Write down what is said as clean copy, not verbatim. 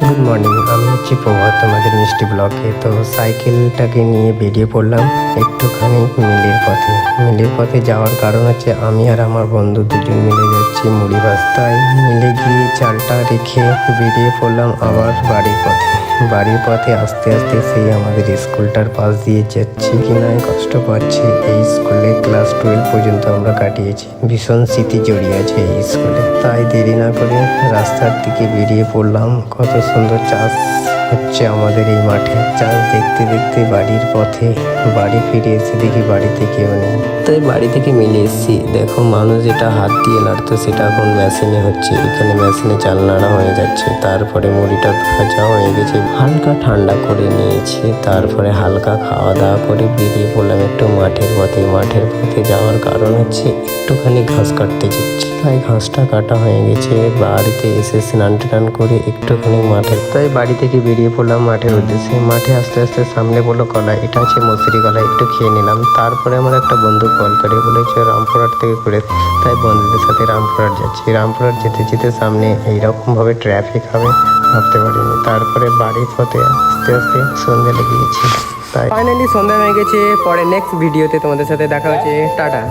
Good morning, আমি হচ্ছি প্রভাত, তোমাদের মিষ্টি ব্লকে। তো সাইকেলটাকে নিয়ে বেরিয়ে পড়লাম একটুখানি মিলের পথে যাওয়ার কারণ হচ্ছে আমি আর আমার বন্ধু দুজন মিলে যাচ্ছি মুড়ি ভাজতায়। মিলে গিয়ে চালটা রেখে বেরিয়ে পড়লাম আবার বাড়ির পথে আস্তে আস্তে সেই আমাদের স্কুলটার পাশ দিয়ে যাচ্ছি কিনা কষ্ট পাচ্ছি। এই স্কুলে ক্লাস 12 পর্যন্ত আমরা কাটিয়েছি, ভীষণ স্মৃতি জড়িয়ে আছে এই স্কুলে। তাই দেরি না করে রাস্তার দিকে বেরিয়ে পড়লাম। কত সুন্দর চাষ হচ্ছে আমাদের এই মাঠে। চাষ দেখতে দেখতে বাড়ি ফিরে এসে দেখি বাড়িতে কেউ নেই, তাই বাড়ি থেকে মিলে এসেছি। দেখো, মানুষ যেটা হাত দিয়ে নাড়তো সেটা এখন মেশিনে হচ্ছে। এখানে মেশিনে চাল নাড়া হয়ে যাচ্ছে। তারপরে মুড়িটা ভাজা হয়ে গেছে, হালকা ঠান্ডা করে নিয়েছি। তারপরে হালকা খাওয়া দাওয়া করে বেরিয়ে পড়লাম একটু মাঠের পথে যাওয়ার কারণ হচ্ছে একটুখানি ঘাস কাটতে যাচ্ছি। তাই ঘাসটা কাটা হয়ে গেছে, বাড়িতে এসে স্নান টান করে একটুখানি তাই বাড়ি থেকে বেরিয়ে পড়লাম মাঠের উদ্দেশ্যে। মাঠে আস্তে আস্তে সামনে বললো কলা, এটা হচ্ছে মসুরি কলা, একটু খেয়ে নিলাম। তারপরে আমার একটা বন্ধু কল করে বলেছে রামপুরহাট থেকে ঘুরে, তাই বন্ধুদের সাথে রামপুরহাট যাচ্ছি। রামপুরহাট যেতে যেতে সামনে এইরকমভাবে ট্রাফিক হবে ভাবতে পারিনি। তারপরে বাড়ির পথে আস্তে আস্তে সন্ধ্যে লেগে গেছে। তাই ফাইনালি সন্ধ্যা হয়ে গেছে। পরে নেক্সট ভিডিওতে তোমাদের সাথে দেখা হচ্ছে। টাটা।